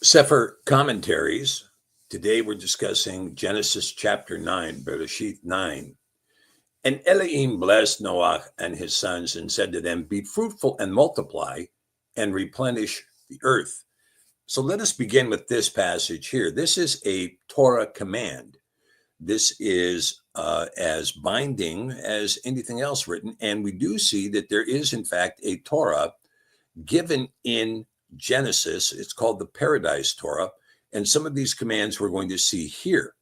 Cepher Commentaries. Today we're discussing Genesis chapter 9, Bere'shiyth 9. And Elohim blessed Noah and his sons and said to them, "Be fruitful and multiply and replenish the earth." So let us begin with this passage here. This is a Torah command. This is as binding as anything else written. And we do see that there is, in fact, a Torah given in Genesis. It's called the Paradise Torah. And some of these commands we're going to see here.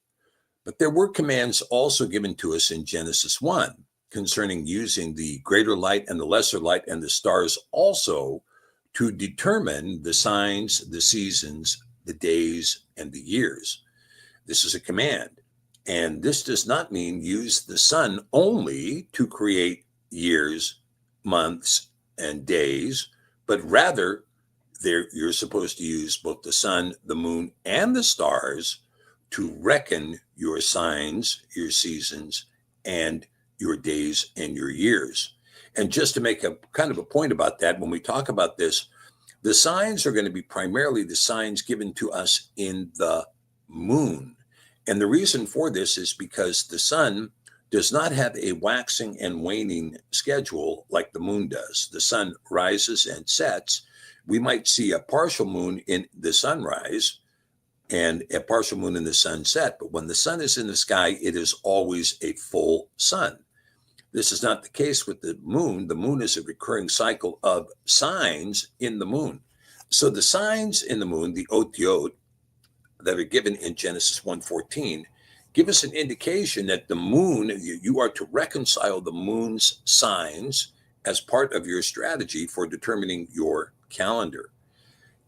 But there were commands also given to us in Genesis 1 concerning using the greater light and the lesser light and the stars also to determine the signs, the seasons, the days, and the years. This is a command. And this does not mean use the sun only to create years, months, and days, but rather you're supposed to use both the sun, the moon, and the stars to reckon your signs, your seasons, and your days and your years. And just to make a kind of a point about that, when we talk about this, the signs are going to be primarily the signs given to us in the moon. And the reason for this is because the sun does not have a waxing and waning schedule like the moon does. The sun rises and sets. We might see a partial moon in the sunrise and a partial moon in the sunset, but when the sun is in the sky, it is always a full sun. This is not the case with the moon. The moon is a recurring cycle of signs in the moon. So the signs in the moon, the otiot, that are given in Genesis 1:14, give us an indication that the moon, you are to reconcile the moon's signs as part of your strategy for determining your calendar.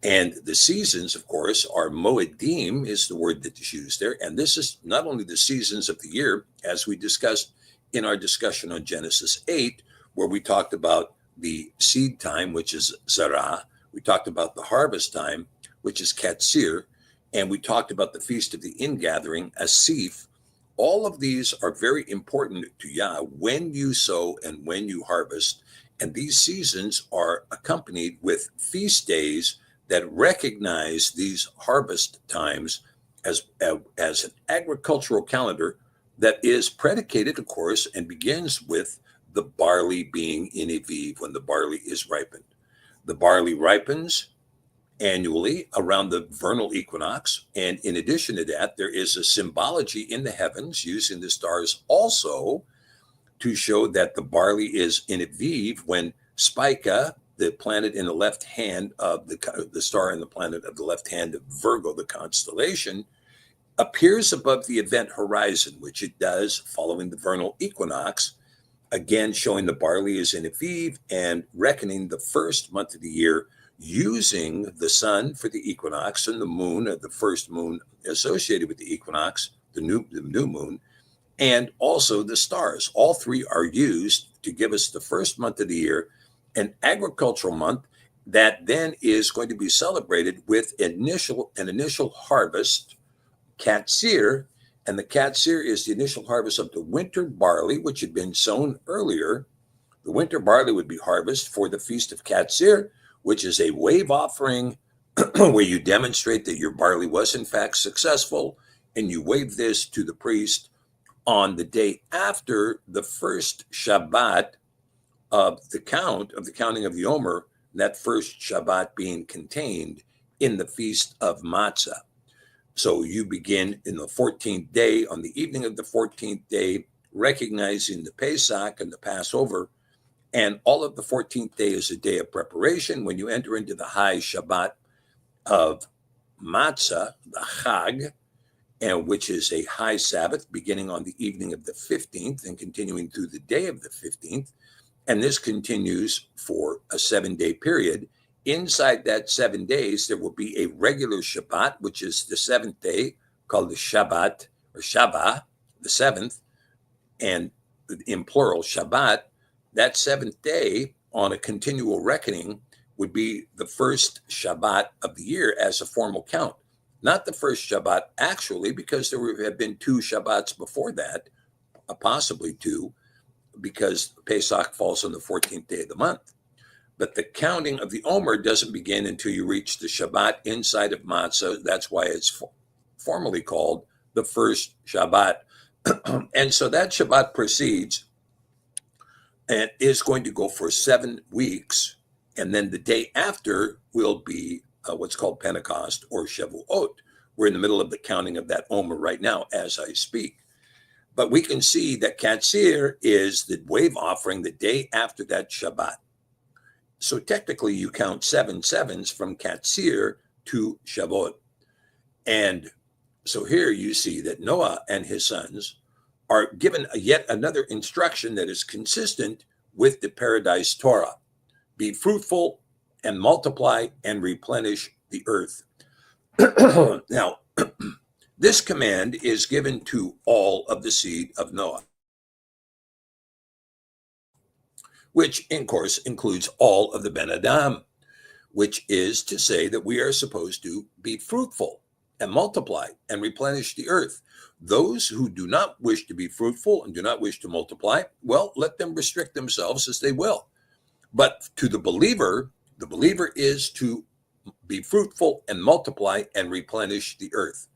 And the seasons, of course, are moedim is the word that is used there. And this is not only the seasons of the year, as we discussed in our discussion on Genesis 8, where we talked about the seed time, which is Zarah. We talked about the harvest time, which is Katsir. And we talked about the Feast of the Ingathering, Asif. All of these are very important to Yah when you sow and when you harvest. And these seasons are accompanied with feast days that recognize these harvest times as an agricultural calendar that is predicated, of course, and begins with the barley being in Aviv, when the barley is ripened. The barley ripens annually around the vernal equinox. And in addition to that, there is a symbology in the heavens using the stars also to show that the barley is in Aviv when Spica, the planet in the left hand of the star in the planet of the left hand of Virgo, the constellation, appears above the event horizon, which it does following the vernal equinox, again showing the barley is in Aviv and reckoning the first month of the year using the sun for the equinox and the moon, the first moon associated with the equinox, the new moon, and also the stars. All three are used to give us the first month of the year, an agricultural month that then is going to be celebrated with an initial harvest, Katsir, and the Katsir is the initial harvest of the winter barley, which had been sown earlier. The winter barley would be harvested for the Feast of Katsir, which is a wave offering where you demonstrate that your barley was in fact successful, and you wave this to the priest on the day after the first Shabbat of the counting of the Omer, that first Shabbat being contained in the Feast of Matzah. So you begin in the 14th day, on the evening of the 14th day, recognizing the Pesach and the Passover. And all of the 14th day is a day of preparation when you enter into the high Shabbat of Matzah, the Chag, and which is a high Sabbath beginning on the evening of the 15th and continuing through the day of the 15th. And this continues for a 7-day period. Inside that 7 days, there will be a regular Shabbat, which is the 7th day, called the Shabbat or Shabbat, the 7th, and in plural, Shabbat. That 7th day on a continual reckoning would be the first Shabbat of the year as a formal count. Not the first Shabbat actually, because there have been 2 Shabbats before that, possibly 2, because Pesach falls on the 14th day of the month. But the counting of the Omer doesn't begin until you reach the Shabbat inside of Matzah. That's why it's formally called the first Shabbat. And so that Shabbat proceeds and is going to go for 7 weeks. And then the day after will be what's called Pentecost or Shavuot. We're in the middle of the counting of that Omer right now as I speak. But we can see that Katsir is the wave offering the day after that Shabbat. So technically you count 7 sevens from Katsir to Shavuot. And so here you see that Noah and his sons are given yet another instruction that is consistent with the Paradise Torah. Be fruitful and multiply and replenish the earth. Now, this command is given to all of the seed of Noah, which, of course, includes all of the Ben Adam, which is to say that we are supposed to be fruitful and multiply and replenish the earth. Those who do not wish to be fruitful and do not wish to multiply, well, let them restrict themselves as they will. But to the believer is to be fruitful and multiply and replenish the earth.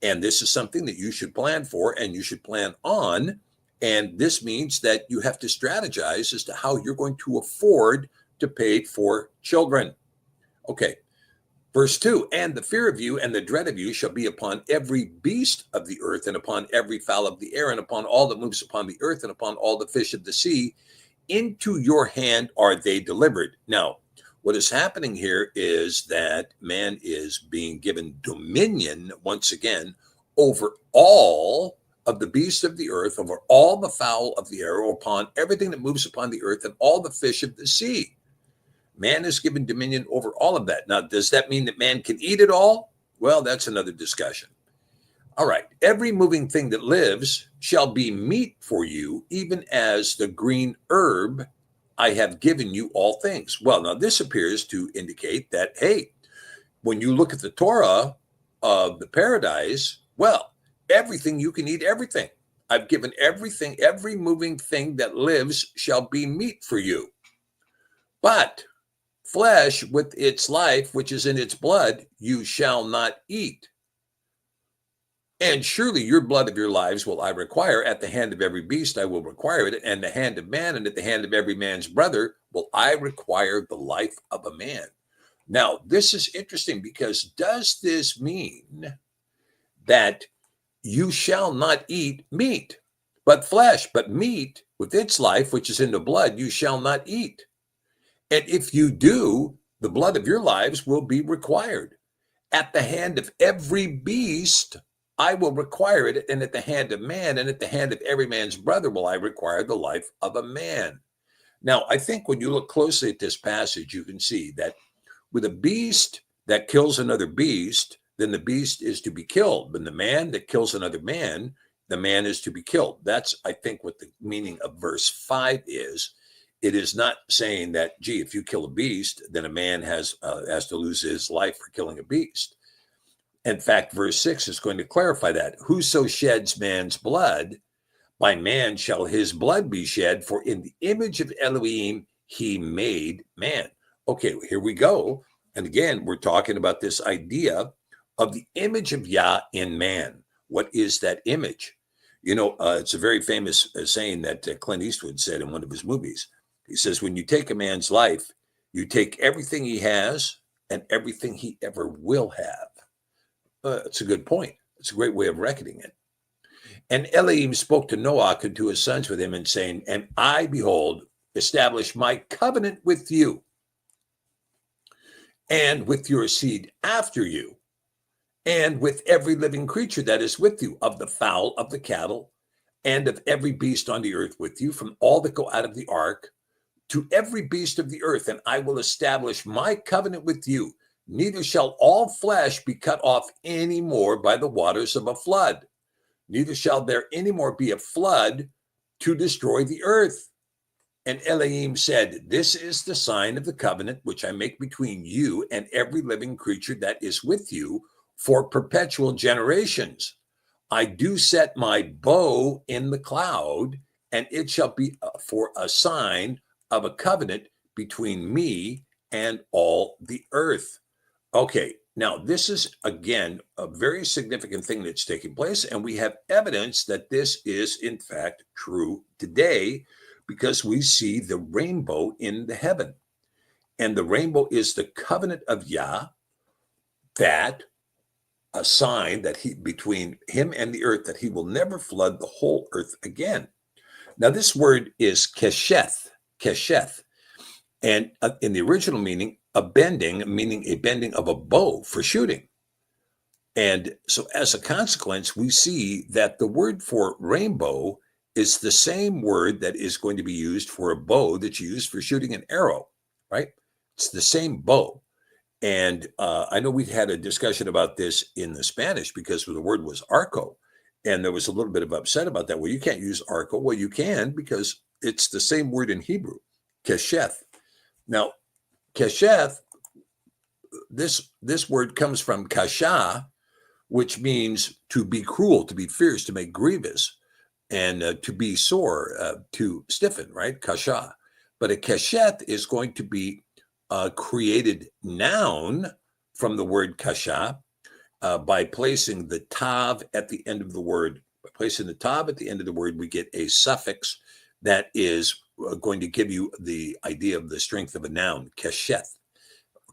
And this is something that you should plan for and you should plan on. And this means that you have to strategize as to how you're going to afford to pay for children. Okay, verse 2, and the fear of you and the dread of you shall be upon every beast of the earth and upon every fowl of the air and upon all that moves upon the earth and upon all the fish of the sea. Into your hand are they delivered. Now, what is happening here is that man is being given dominion once again over all of the beasts of the earth, over all the fowl of the air, upon everything that moves upon the earth and all the fish of the sea. Man is given dominion over all of that. Now, does that mean that man can eat it all? Well, that's another discussion. All right. Every moving thing that lives shall be meat for you, even as the green herb I have given you all things. Well, now this appears to indicate that, hey, when you look at the Torah of the paradise, well, everything you can eat, everything. I've given everything, every moving thing that lives shall be meat for you. But flesh with its life, which is in its blood, you shall not eat. And surely your blood of your lives will I require. At the hand of every beast I will require it, and the hand of man, and at the hand of every man's brother will I require the life of a man. Now, this is interesting because does this mean that you shall not eat meat, but flesh, but meat with its life, which is in the blood, you shall not eat? And if you do, the blood of your lives will be required. At the hand of every beast I will require it, and at the hand of man, and at the hand of every man's brother will I require the life of a man. Now, I think when you look closely at this passage, you can see that with a beast that kills another beast, then the beast is to be killed. When the man that kills another man, the man is to be killed. That's, I think, what the meaning of verse 5 is. It is not saying that, gee, if you kill a beast, then a man has to lose his life for killing a beast. In fact, verse 6 is going to clarify that. Whoso sheds man's blood, by man shall his blood be shed, for in the image of Elohim he made man. Okay, here we go. And again, we're talking about this idea of the image of Yah in man. What is that image? You know, it's a very famous saying that Clint Eastwood said in one of his movies. He says, when you take a man's life, you take everything he has and everything he ever will have. It's a good point. It's a great way of reckoning it. And Elohim spoke to Noah and to his sons with him and saying, and I, behold, establish my covenant with you and with your seed after you and with every living creature that is with you, of the fowl, of the cattle, and of every beast on the earth with you, from all that go out of the ark, to every beast of the earth. And I will establish my covenant with you. Neither shall all flesh be cut off any more by the waters of a flood. Neither shall there any more be a flood to destroy the earth. And Elohim said, this is the sign of the covenant which I make between you and every living creature that is with you for perpetual generations. I do set my bow in the cloud, and it shall be for a sign of a covenant between me and all the earth. Okay, now this is again a very significant thing that's taking place, and we have evidence that this is in fact true today because we see the rainbow in the heaven. And the rainbow is the covenant of Yah, that a sign that he between him and the earth, that he will never flood the whole earth again. Now, this word is kesheth, and in the original meaning, meaning a bending of a bow for shooting. And so, as a consequence, we see that the word for rainbow is the same word that is going to be used for a bow that's used for shooting an arrow, right? It's the same bow. And I know we had a discussion about this in the Spanish because the word was arco. And there was a little bit of upset about that. Well, you can't use arco. Well, you can because it's the same word in Hebrew, kesheth. Now, kesheth, this word comes from kasha, which means to be cruel, to be fierce, to make grievous, and to be sore, to stiffen, right? Kasha. But a kesheth is going to be created noun from the word kasha by placing the tav at the end of the word. By placing the tav at the end of the word, we get a suffix that is going to give you the idea of the strength of a noun, kesheth,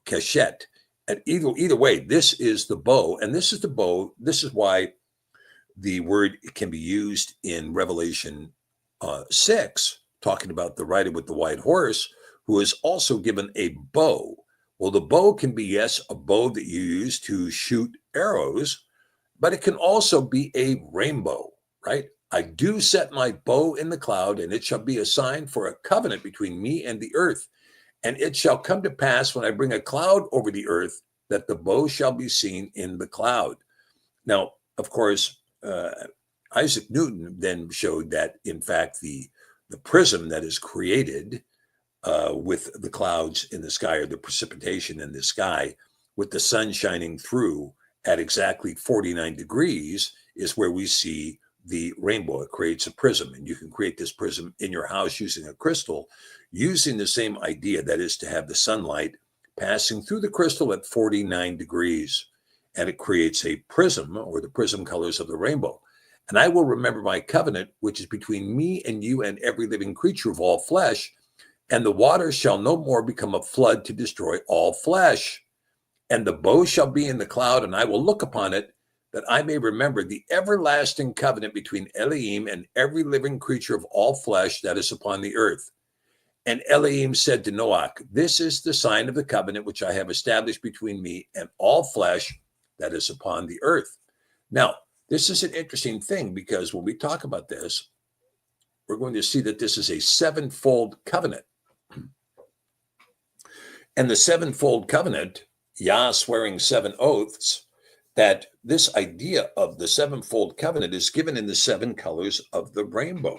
keshet. And either way, this is the bow, and this is the bow. This is why the word can be used in Revelation 6, talking about the rider with the white horse, who is also given a bow. Well, the bow can be, yes, a bow that you use to shoot arrows, but it can also be a rainbow, right? I do set my bow in the cloud, and it shall be a sign for a covenant between me and the earth. And it shall come to pass when I bring a cloud over the earth that the bow shall be seen in the cloud. Now, of course, Isaac Newton then showed that, in fact, the prism that is created with the clouds in the sky, or the precipitation in the sky, with the sun shining through at exactly 49 degrees, is where we see the rainbow. It creates a prism, and you can create this prism in your house using a crystal, using the same idea, that is to have the sunlight passing through the crystal at 49 degrees, and it creates a prism, or the prism colors of the rainbow. And I will remember my covenant, which is between me and you and every living creature of all flesh, and the water shall no more become a flood to destroy all flesh. And the bow shall be in the cloud, and I will look upon it, that I may remember the everlasting covenant between Elohim and every living creature of all flesh that is upon the earth. And Elohim said to Noah, this is the sign of the covenant which I have established between me and all flesh that is upon the earth. Now, this is an interesting thing, because when we talk about this, we're going to see that this is a sevenfold covenant. And the sevenfold covenant, Yah swearing 7 oaths, that this idea of the sevenfold covenant is given in the 7 colors of the rainbow.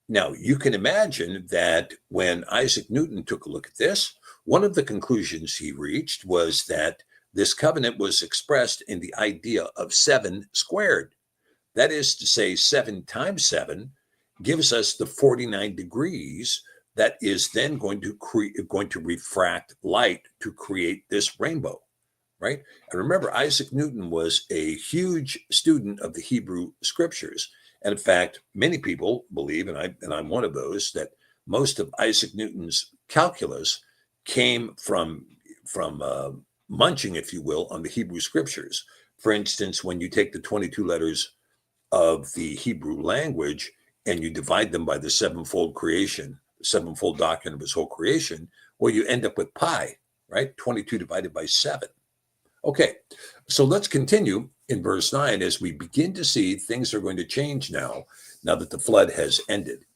Now, you can imagine that when Isaac Newton took a look at this, one of the conclusions he reached was that this covenant was expressed in the idea of 7 squared. That is to say, 7 times 7 gives us the 49 degrees that is then going to refract light to create this rainbow, right? And remember, Isaac Newton was a huge student of the Hebrew Scriptures. And in fact, many people believe, and I'm one of those, that most of Isaac Newton's calculus came from munching, if you will, on the Hebrew Scriptures. For instance, when you take the 22 letters of the Hebrew language and you divide them by the sevenfold creation, the sevenfold doctrine of his whole creation, well, you end up with pi, right? 22 divided by 7. Okay, so let's continue in verse 9 as we begin to see things are going to change now that the flood has ended.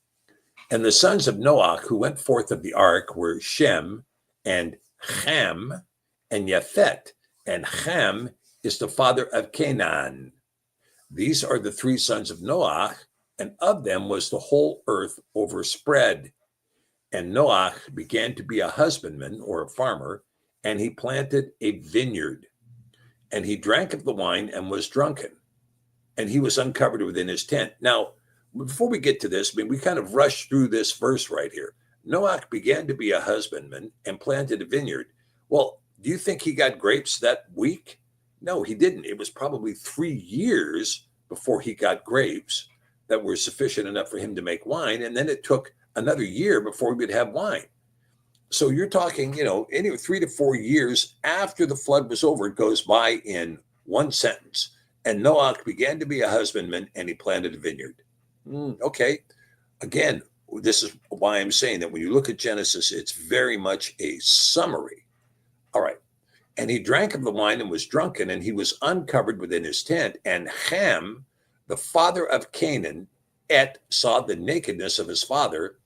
And the sons of Noah who went forth of the ark were Shem and Ham and Japhet. And Ham is the father of Canaan. These are the 3 sons of Noah, and of them was the whole earth overspread. And Noah began to be a husbandman, or a farmer, and he planted a vineyard. And he drank of the wine and was drunken, and he was uncovered within his tent. Now, before we get to this, we kind of rushed through this verse right here. Noach began to be a husbandman and planted a vineyard. Well, do you think he got grapes that week? No, he didn't. It was probably 3 years before he got grapes that were sufficient enough for him to make wine. And then it took another year before he would have wine. So you're talking, anyway, 3 to 4 years after the flood was over, it goes by in one sentence. And Noach began to be a husbandman and he planted a vineyard. Okay. Again, this is why I'm saying that when you look at Genesis, it's very much a summary. All right. And he drank of the wine and was drunken, and he was uncovered within his tent. And Ham, the father of Canaan, saw the nakedness of his father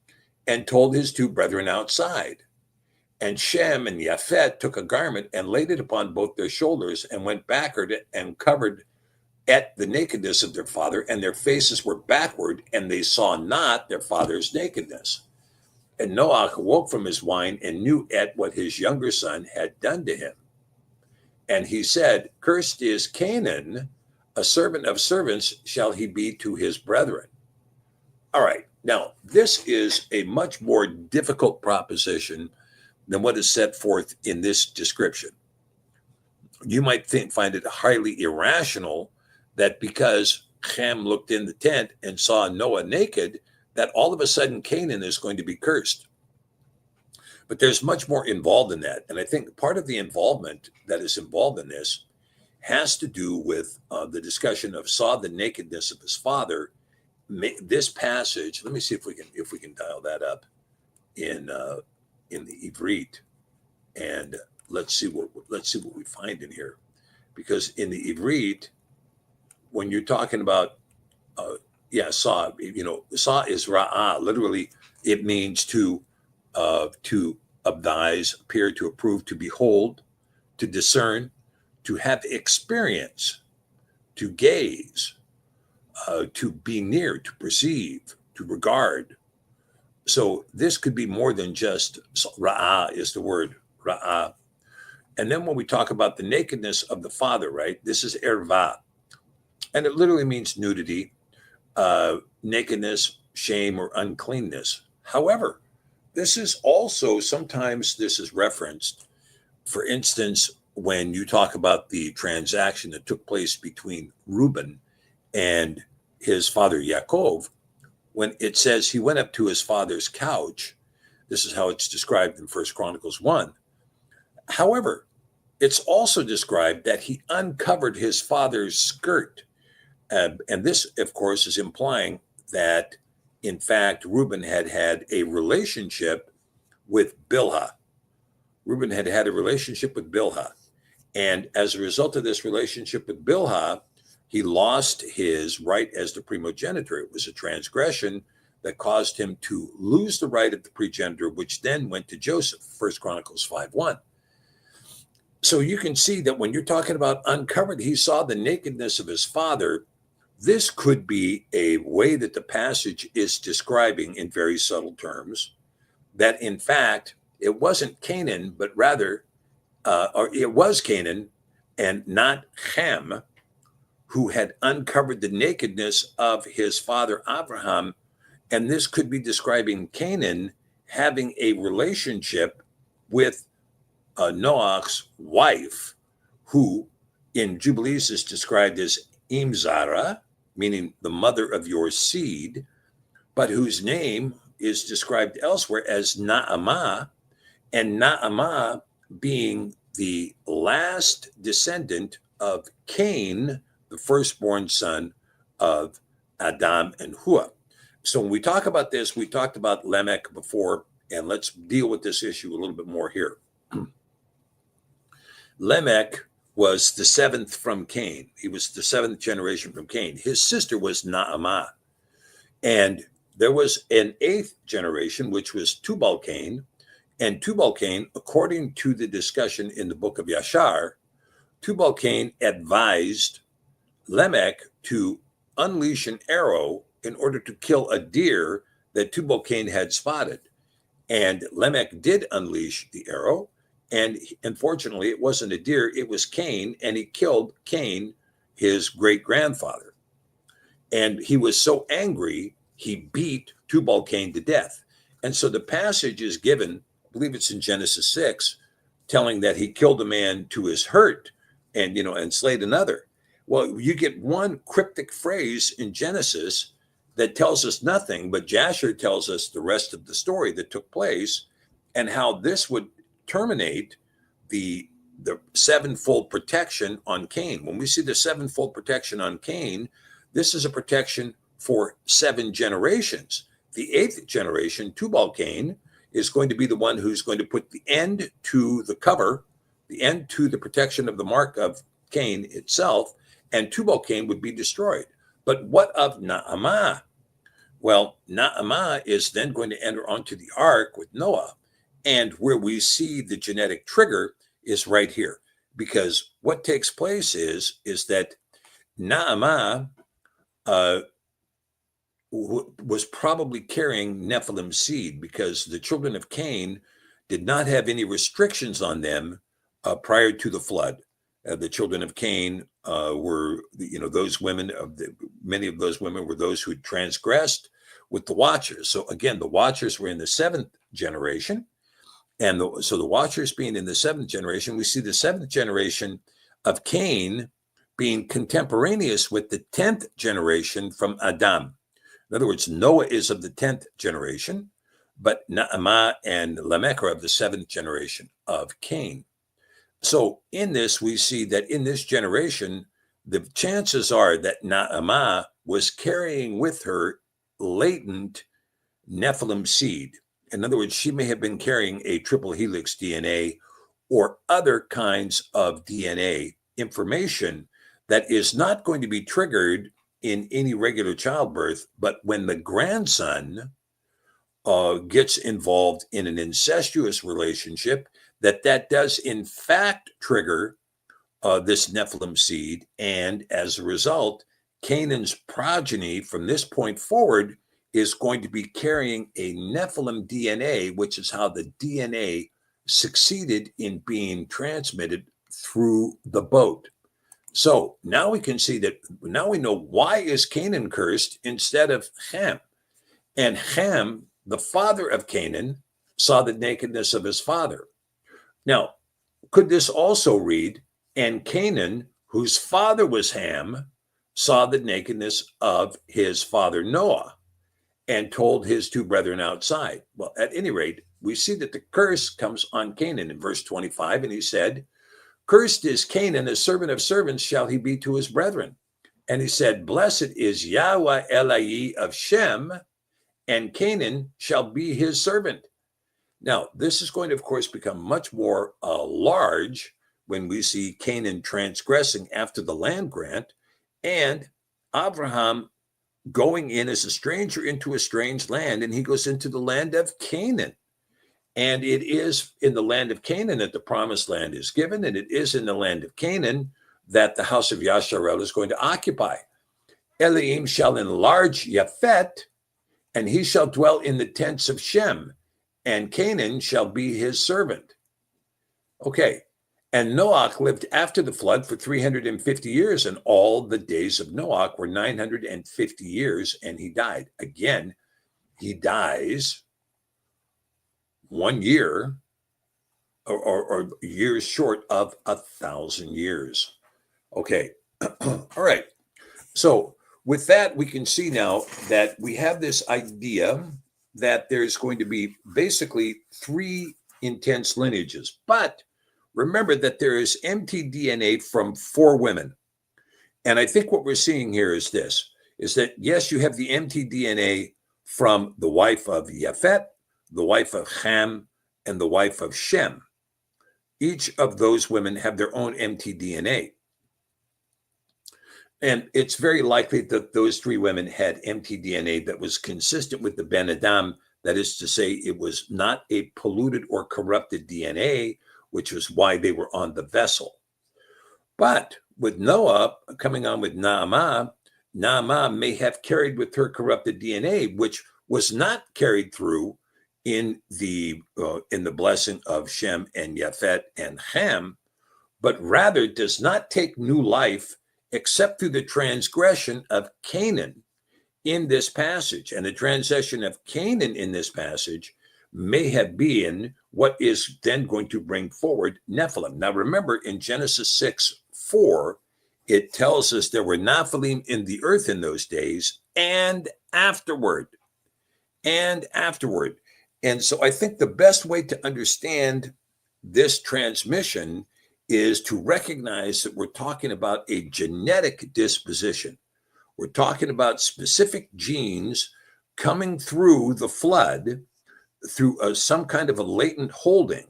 and told his two brethren outside. And Shem and Japhet took a garment and laid it upon both their shoulders and went backward and covered at the nakedness of their father, and their faces were backward, and they saw not their father's nakedness. And Noach awoke from his wine and knew what his younger son had done to him. And he said, "Cursed is Canaan, a servant of servants shall he be to his brethren." All right. Now, this is a much more difficult proposition than what is set forth in this description. You might find it highly irrational that because Ham looked in the tent and saw Noah naked, that all of a sudden Canaan is going to be cursed. But there's much more involved in that. And I think part of the involvement that is involved in this has to do with the discussion of saw the nakedness of his father. This passage, let me see if we can dial that up in the Ivrit, and let's see what we find in here, because in the Ivrit, when you're talking about saw, saw is ra'ah. Literally, it means to abdize, appear, to approve, to behold, to discern, to have experience, to gaze, to be near, to perceive, to regard. So this could be more than just ra'ah is the word ra'ah. And then when we talk about the nakedness of the father, right, this is erva. And it literally means nudity, nakedness, shame, or uncleanness. However, this is also, sometimes this is referenced, for instance, when you talk about the transaction that took place between Reuben and his father Yaakov, when it says he went up to his father's couch. This is how it's described in 1 Chronicles 1. However, it's also described that he uncovered his father's skirt. And this, of course, is implying that, in fact, Reuben had a relationship with Bilhah. Reuben had a relationship with Bilhah. And as a result of this relationship with Bilhah, he lost his right as the primogenitor. It was a transgression that caused him to lose the right of the progenitor, which then went to Joseph, 1 Chronicles 5:1. So you can see that when you're talking about uncovered, he saw the nakedness of his father. This could be a way that the passage is describing in very subtle terms that, in fact, it wasn't Canaan, but rather, or it was Canaan and not Ham, who had uncovered the nakedness of his father Abraham. And this could be describing Canaan having a relationship with Noach's wife, who in Jubilees is described as Imzara, meaning the mother of your seed, but whose name is described elsewhere as Naamah, and Naamah being the last descendant of Cain, the firstborn son of Adam and Hua. So when we talk about this, we talked about Lamech before, and let's deal with this issue a little bit more here. Lamech was the seventh from Cain. He was the seventh generation from Cain. His sister was Naamah. And there was an eighth generation, which was Tubal-Cain. And Tubal-Cain, according to the discussion in the book of Yashar, Tubal-Cain advised Lamech to unleash an arrow in order to kill a deer that Tubal-Cain had spotted. And Lamech did unleash the arrow. And unfortunately, it wasn't a deer, it was Cain, and he killed Cain, his great-grandfather. And he was so angry, he beat Tubal-Cain to death. And so the passage is given, I believe it's in Genesis 6, telling that he killed a man to his hurt and, and slayed another. Well, you get one cryptic phrase in Genesis that tells us nothing, but Jasher tells us the rest of the story that took place and how this would terminate the sevenfold protection on Cain. When we see the sevenfold protection on Cain, this is a protection for 7 generations. The 8th generation, Tubal Cain, is going to be the one who's going to put the end to the cover, the end to the protection of the mark of Cain itself, and Tubal Cain would be destroyed. But what of Naamah? Well, Naamah is then going to enter onto the ark with Noah. And where we see the genetic trigger is right here. Because what takes place is that Naamah was probably carrying Nephilim seed, because the children of Cain did not have any restrictions on them prior to the flood. The children of Cain were, those women, many of those women were those who had transgressed with the Watchers. So again, the Watchers were in the 7th generation. And so the Watchers being in the 7th generation, we see the 7th generation of Cain being contemporaneous with the 10th generation from Adam. In other words, Noah is of the 10th generation, but Naamah and Lamech are of the 7th generation of Cain. So in this, we see that in this generation, the chances are that Naamah was carrying with her latent Nephilim seed. In other words, she may have been carrying a triple helix DNA or other kinds of DNA information that is not going to be triggered in any regular childbirth, but when the grandson gets involved in an incestuous relationship, that does in fact trigger this Nephilim seed. And as a result, Canaan's progeny from this point forward is going to be carrying a Nephilim DNA, which is how the DNA succeeded in being transmitted through the boat. So now we can see that now we know why is Canaan cursed instead of Ham. And Ham, the father of Canaan, saw the nakedness of his father. Now, could this also read, and Canaan, whose father was Ham, saw the nakedness of his father Noah and told his 2 brethren outside? Well, at any rate, we see that the curse comes on Canaan in verse 25, and he said, "Cursed is Canaan, a servant of servants shall he be to his brethren." And he said, "Blessed is Yahweh Elai of Shem, and Canaan shall be his servant." Now, this is going to, of course, become much more large when we see Canaan transgressing after the land grant, and Abraham going in as a stranger into a strange land, and he goes into the land of Canaan. And it is in the land of Canaan that the promised land is given, and it is in the land of Canaan that the house of Yasharel is going to occupy. Elohim shall enlarge Japhet, and he shall dwell in the tents of Shem, and Canaan shall be his servant. Okay, and Noach lived after the flood for 350 years, and all the days of Noach were 950 years, and he died. Again, he dies 1 year or years short of 1,000 years. Okay, all right. So with that, we can see now that we have this idea that there's going to be basically 3 intense lineages. But remember that there is mtDNA from 4 women. And I think what we're seeing here is this, is that, yes, you have the mtDNA from the wife of Japhet, the wife of Ham, and the wife of Shem. Each of those women have their own mtDNA. And it's very likely that those 3 women had mtDNA that was consistent with the Ben Adam. That is to say, it was not a polluted or corrupted DNA, which was why they were on the vessel. But with Noah coming on with Naamah, Naamah may have carried with her corrupted DNA, which was not carried through in the blessing of Shem and Japhet and Ham, but rather does not take new life except through the transgression of Canaan in this passage. And the transition of Canaan in this passage may have been what is then going to bring forward Nephilim. Now, remember, in Genesis 6:4, it tells us there were Nephilim in the earth in those days and afterward. And afterward. And so I think the best way to understand this transmission is to recognize that we're talking about a genetic disposition. We're talking about specific genes coming through the flood through some kind of a latent holding.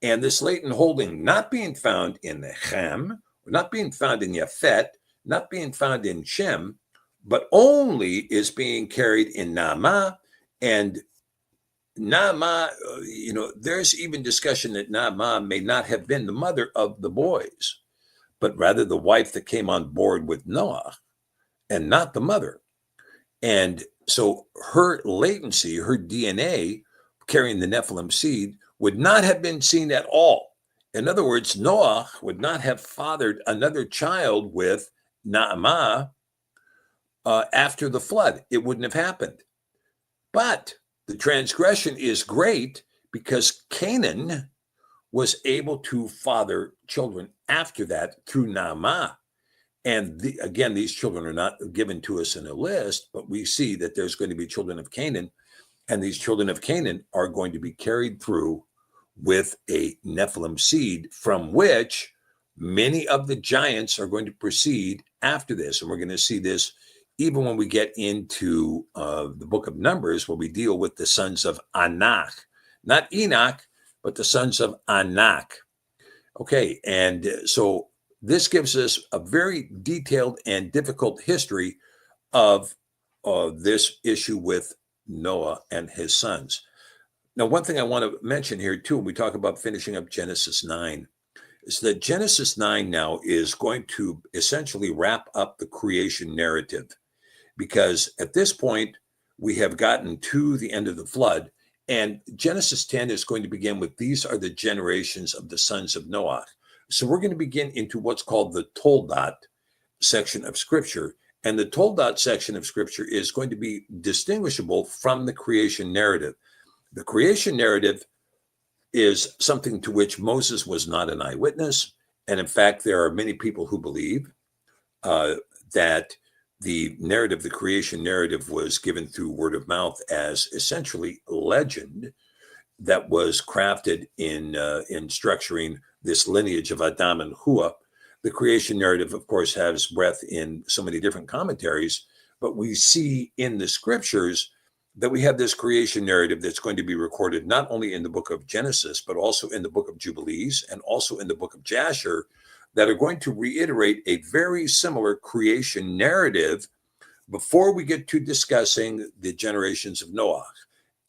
And this latent holding not being found in the Ham, not being found in Yafet, not being found in Shem, but only is being carried in Naamah. And Naamah, there's even discussion that Naamah may not have been the mother of the boys, but rather the wife that came on board with Noah and not the mother. And so her latency, her DNA carrying the Nephilim seed would not have been seen at all. In other words, Noah would not have fathered another child with Naamah after the flood. It wouldn't have happened. But the transgression is great because Canaan was able to father children after that through Naamah. And again, these children are not given to us in a list, but we see that there's going to be children of Canaan, and these children of Canaan are going to be carried through with a Nephilim seed from which many of the giants are going to proceed after this. And we're going to see this even when we get into the book of Numbers, where we deal with the sons of Anak, not Enoch, but the sons of Anak. Okay, and so this gives us a very detailed and difficult history of this issue with Noah and his sons. Now, one thing I want to mention here, too, when we talk about finishing up Genesis 9, is that Genesis 9 now is going to essentially wrap up the creation narrative, because at this point, we have gotten to the end of the flood, and Genesis 10 is going to begin with, these are the generations of the sons of Noah. So we're going to begin into what's called the Toldot section of Scripture. And the Toldot section of Scripture is going to be distinguishable from the creation narrative. The creation narrative is something to which Moses was not an eyewitness. And in fact, there are many people who believe that the narrative, the creation narrative, was given through word of mouth as essentially legend that was crafted in structuring this lineage of Adam and Hua. The creation narrative, of course, has breadth in so many different commentaries, but we see in the scriptures that we have this creation narrative that's going to be recorded not only in the book of Genesis, but also in the book of Jubilees and also in the book of Jasher, that are going to reiterate a very similar creation narrative before we get to discussing the generations of Noah.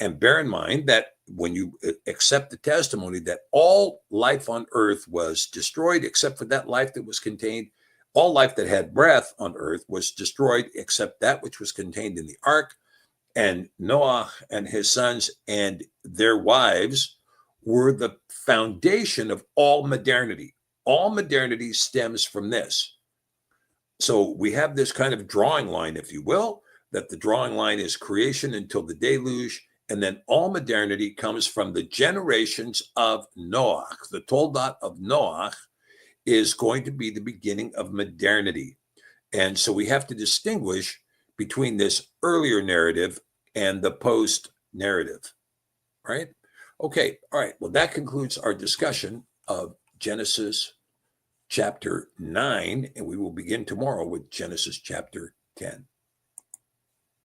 And bear in mind that when you accept the testimony that all life on earth was destroyed except for that life that was contained, all life that had breath on earth was destroyed except that which was contained in the ark, and Noah and his sons and their wives were the foundation of all modernity. All modernity stems from this. So we have this kind of drawing line, if you will, that the drawing line is creation until the deluge, and then all modernity comes from the generations of Noah. The Toldot of Noah is going to be the beginning of modernity. And so we have to distinguish between this earlier narrative and the post narrative, right? Okay, all right. Well, that concludes our discussion of Genesis chapter 9, and we will begin tomorrow with Genesis chapter 10.